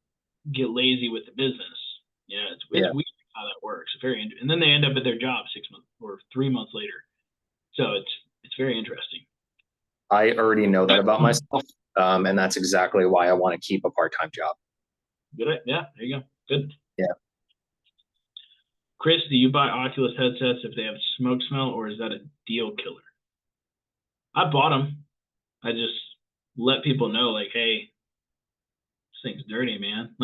get lazy with the business. Yeah, it's Yeah. weird how that works. And then they end up at their job 6 months or 3 months later. So it's very interesting. I already know that about myself. And that's exactly why I want to keep a part-time job. Good. Yeah, there you go. Good. Yeah. Chris, do you buy Oculus headsets if they have smoke smell, or is that a deal killer? I bought them. I just let people know, like, hey, this thing's dirty, man.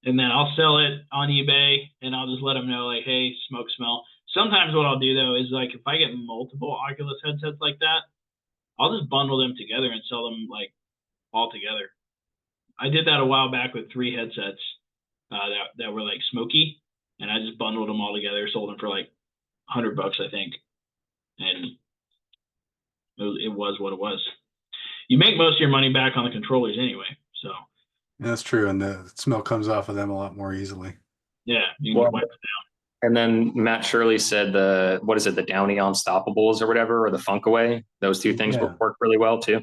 And then I'll sell it on eBay, and I'll just let them know, like, hey, smoke smell. Sometimes what I'll do, though, is, like, if I get multiple Oculus headsets like that, I'll just bundle them together and sell them, like, all together. I did that a while back with 3 headsets that were, like, smoky, and I just bundled them all together, sold them for, like, $100, I think. And it was what it was. You make most of your money back on the controllers anyway, so. That's true, and the smell comes off of them a lot more easily. Yeah, you can wipe it. And then Matt Shirley said the Downy Unstoppables or whatever, or the Funkaway. Those 2 things Yeah. work really well too.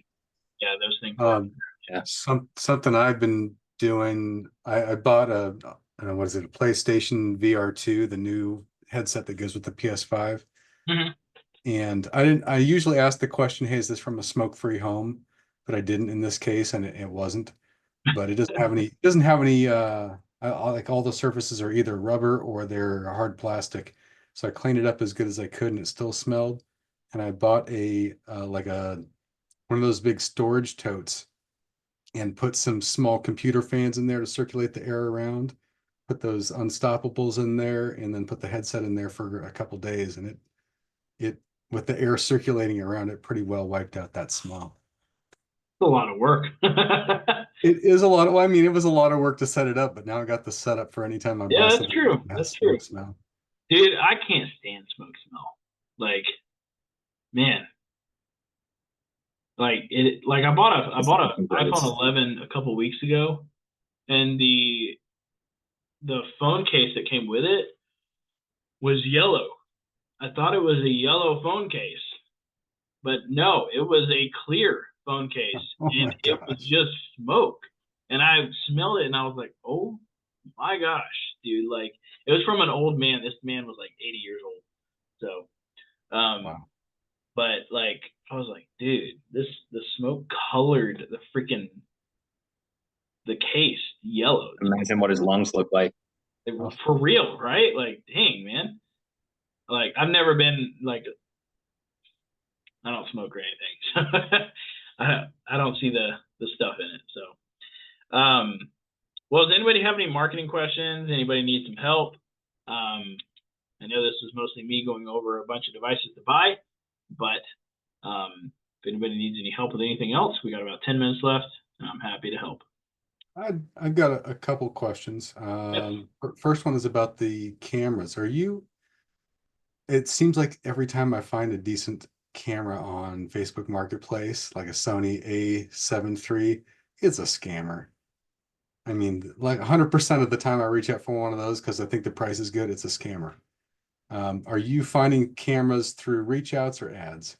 Yeah, those things. Yeah. Something I've been doing. I bought a PlayStation VR2, the new headset that goes with the PS5. Mhm. And I usually ask the question, hey, is this from a smoke-free home? But I didn't in this case, and it wasn't. But it doesn't have any like all the surfaces are either rubber or they're hard plastic. So I cleaned it up as good as I could and it still smelled. And I bought one of those big storage totes and put some small computer fans in there to circulate the air around. Put those Unstoppables in there and then put the headset in there for a couple days, and it with the air circulating around it pretty well wiped out that smell. It's a lot of work. It is a lot of, well, I mean, it was a lot of work to set it up, but now I got the setup for anytime I buy Yeah, that's something true. that has That's true. smoke smell. Dude, I can't stand smoke smell. Like, man. I bought a iPhone 11 a couple weeks ago, and the phone case that came with it was yellow. I thought it was a yellow phone case, but no, it was a clear phone case, Oh and my it was gosh. just smoke. And I smelled it, and I was like, oh my gosh, dude! Like, it was from an old man. This man was like 80 years old. So, Wow. but like, I was like, dude, the smoke colored the case yellow. Imagine what his lungs look like. For real, right? Like, dang, man. Like, I've never been like, I don't smoke or anything. I don't see the stuff in it. So, well, does anybody have any marketing questions? Anybody need some help? I know this was mostly me going over a bunch of devices to buy, but if anybody needs any help with anything else, we got about 10 minutes left, and I'm happy to help. I've got a couple questions. First one is about the cameras. It seems like every time I find a decent camera on Facebook Marketplace, like a Sony A7 III, it's a scammer. I mean, like 100% of the time I reach out for one of those because I think the price is good, it's a scammer. Are you finding cameras through reach outs or ads?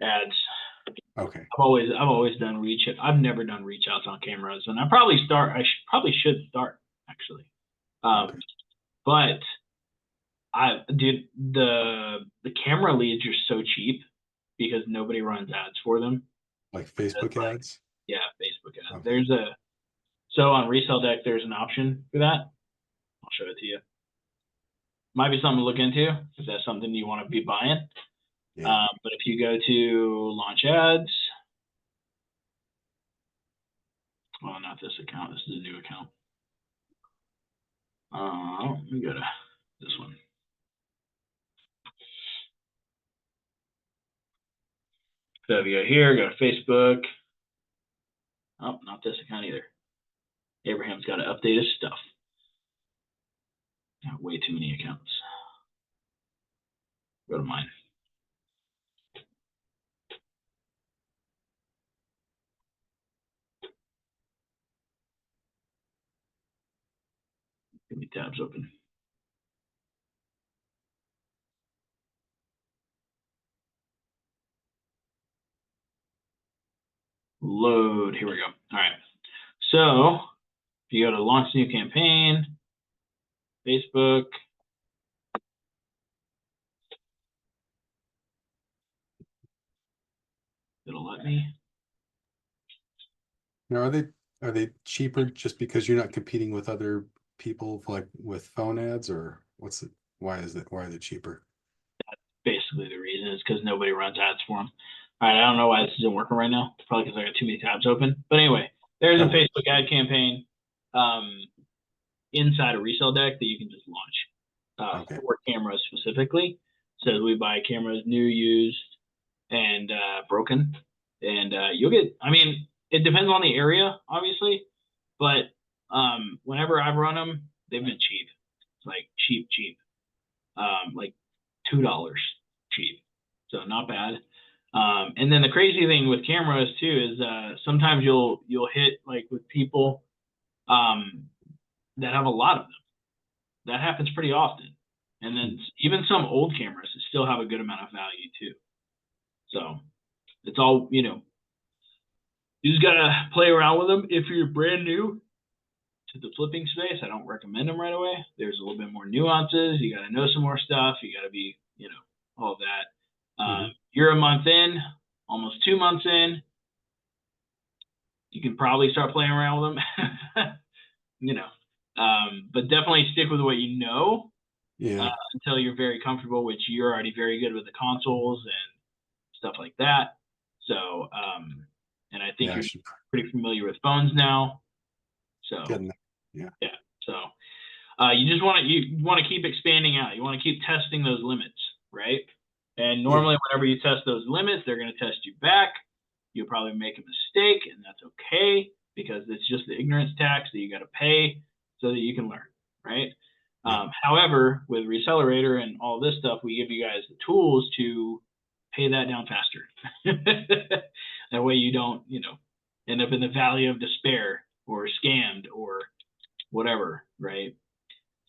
Ads. Okay. I've always done reach. I've never done reach outs on cameras, and I probably should start actually. Okay. But the camera leads are so cheap because nobody runs ads for them. Like Facebook ads? Yeah, Facebook ads. Okay. So on Resell Deck, there's an option for that. I'll show it to you. Might be something to look into if that's something you want to be buying. Yeah. But if you go to launch ads, well, not this account. This is a new account. Let me go to this one. So if you go here, go to Facebook. Oh, not this account either. Abraham's got to update his stuff. Got way too many accounts. Go to mine. Give me tabs open. Load. Here we go. All right. So if you go to launch new campaign, Facebook. It'll let me. Now, are they cheaper just because you're not competing with other people like with phone ads, or what's it? Why are they cheaper? Basically the reason is because nobody runs ads for them. All right, I don't know why this isn't working right now. Probably because I got too many tabs open. But anyway, there's a Facebook ad campaign inside a resale deck that you can just launch for cameras specifically. So we buy cameras new, used, and broken, and you'll get. I mean, it depends on the area, obviously, but whenever I've run them, they've been cheap. It's like cheap, like $2 cheap, so not bad. And then the crazy thing with cameras too is sometimes you'll hit like with people that have a lot of them. That happens pretty often. And then even some old cameras still have a good amount of value too. So it's all, you just gotta play around with them. If you're brand new to the flipping space, I don't recommend them right away. There's a little bit more nuances. You gotta know some more stuff. You gotta be, all of that. You're a month in, almost 2 months in. You can probably start playing around with them. But definitely stick with what you know. Yeah. Until you're very comfortable, which you're already very good with the consoles and stuff like that. So, and I think you're pretty familiar with phones now. So, yeah. So, you want to keep expanding out. You want to keep testing those limits, right? And normally, whenever you test those limits, they're going to test you back. You'll probably make a mistake, and that's okay because it's just the ignorance tax that you got to pay so that you can learn, right? However, with Recelerator and all this stuff, we give you guys the tools to pay that down faster. That way you don't, end up in the valley of despair or scammed or whatever, right?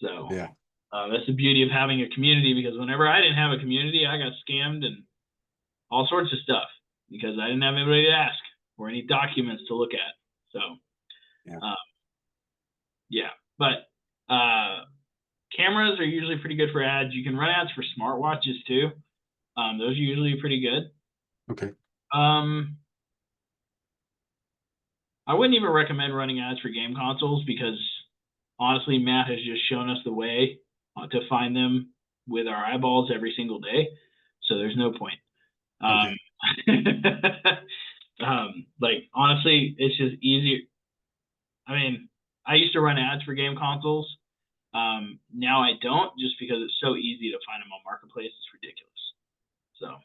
So that's the beauty of having a community, because whenever I didn't have a community, I got scammed and all sorts of stuff because I didn't have anybody to ask or any documents to look at. So, but cameras are usually pretty good for ads. You can run ads for smartwatches too. Those are usually pretty good. Okay. I wouldn't even recommend running ads for game consoles because honestly, Matt has just shown us the way to find them with our eyeballs every single day. So there's no point. Like honestly, it's just easier. I mean, I used to run ads for game consoles. Now I don't, just because it's so easy to find them on Marketplace. It's ridiculous. So.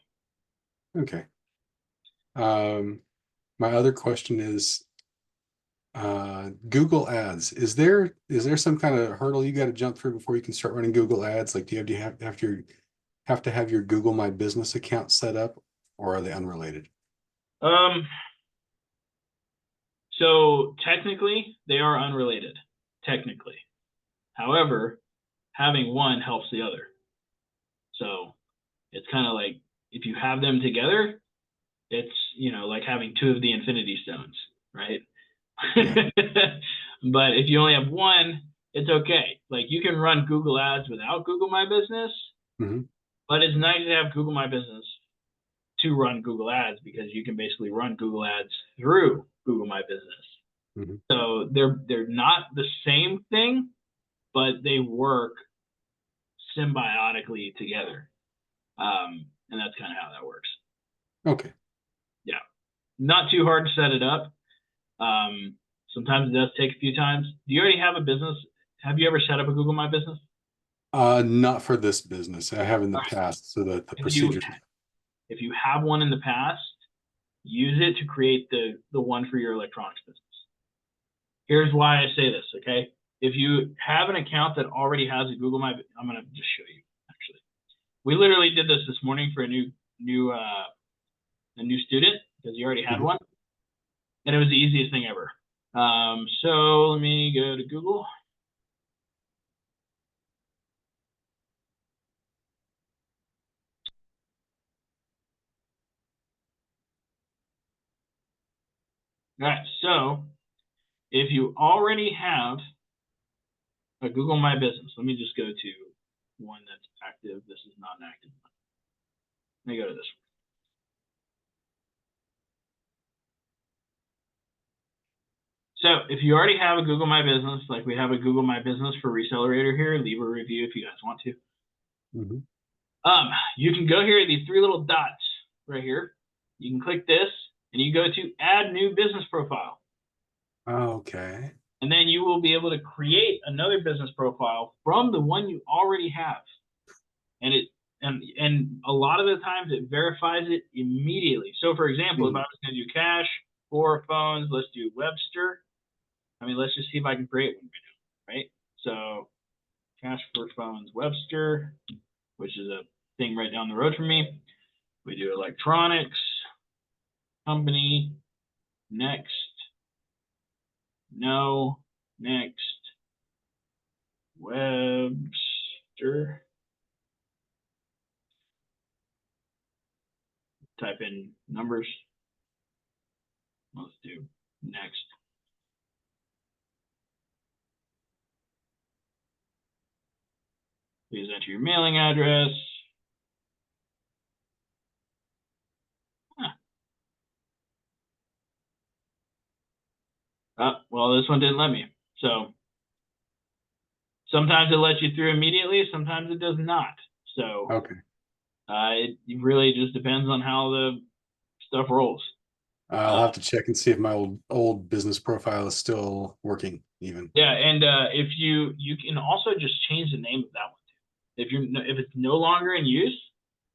Okay. My other question is, Google Ads. Is there some kind of hurdle you got to jump through before you can start running Google Ads? Like, do you have to have your Google My Business account set up, or are they unrelated? So technically, they are unrelated. Technically, however, having one helps the other. So it's kind of like if you have them together, it's like having two of the Infinity Stones, right? But if you only have one, it's okay. Like you can run Google Ads without Google My Business, but it's nice to have Google My Business to run Google Ads because you can basically run Google Ads through Google My Business. So they're not the same thing, but they work symbiotically together. And that's kind of how that works. Okay. Yeah. Not too hard to set it up. Sometimes it does take a few times. Do you already have a business? Have you ever set up a Google My Business? Not for this business. I have in the past. So that the procedures. If you have one in the past, use it to create the one for your electronics business. Here's why I say this, okay? If you have an account that already has a Google My, I'm gonna just show you. Actually, we literally did this morning for a new student because he already had one, and it was the easiest thing ever. So let me go to Google. All right, so if you already have a Google My Business, let me just go to one that's active. This is not an active one. Let me go to this one. So if you already have a Google My Business, like we have a Google My Business for Recelerator here, leave a review if you guys want to. You can go here to these three little dots right here. You can click this and you go to add new business profile. Okay. And then you will be able to create another business profile from the one you already have. And a lot of the times it verifies it immediately. So for example, if I was going to do cash for phones, let's do Webster. I mean, let's just see if I can create one right now, right? So cash for phones Webster, which is a thing right down the road from me. We do electronics, company, next, no, next, Webster. Type in numbers. Let's do next. Please enter your mailing address. Well, this one didn't let me. So sometimes it lets you through immediately, sometimes it does not. So Okay. it really just depends on how the stuff rolls. I'll have to check and see if my old business profile is still working even. Yeah, and if you can also just change the name of that one too. If it's no longer in use,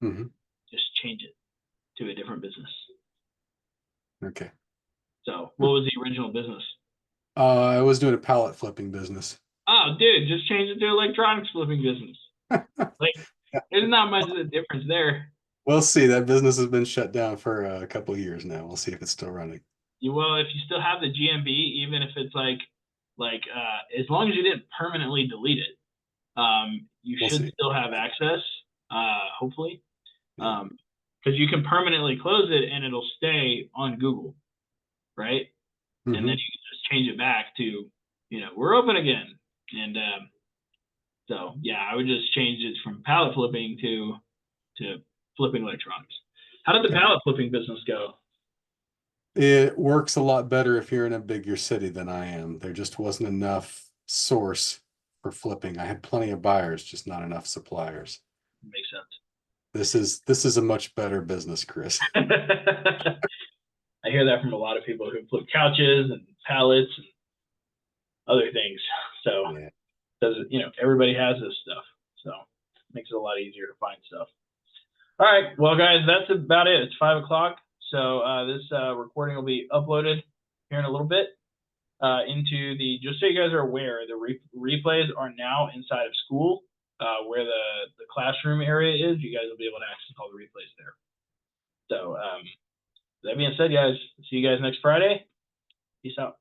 just change it to a different business. Okay. So what was the original business? I was doing a pallet flipping business. Oh, dude, just change it to electronics flipping business. Like, there's not much of a difference there. We'll see. That business has been shut down for a couple of years now. We'll see if it's still running. Well, if you still have the GMB, even if it's like as long as you didn't permanently delete it, you should still have access, hopefully. Because you can permanently close it and it'll stay on Google, right? And then you can just change it back to, we're open again. And so, yeah, I would just change it from pallet flipping to flipping electronics. How did the pallet flipping business go? It works a lot better if you're in a bigger city than I am. There just wasn't enough source for flipping. I had plenty of buyers, just not enough suppliers. Makes sense. This is a much better business, Chris. I hear that from a lot of people who flip couches and pallets and other things. So, everybody has this stuff. So, it makes it a lot easier to find stuff. All right. Well, guys, that's about it. It's 5 o'clock. So, this recording will be uploaded here in a little bit into just so you guys are aware, the replays are now inside of school where the classroom area is. You guys will be able to access all the replays there. So, that being said, guys, see you guys next Friday. Peace out.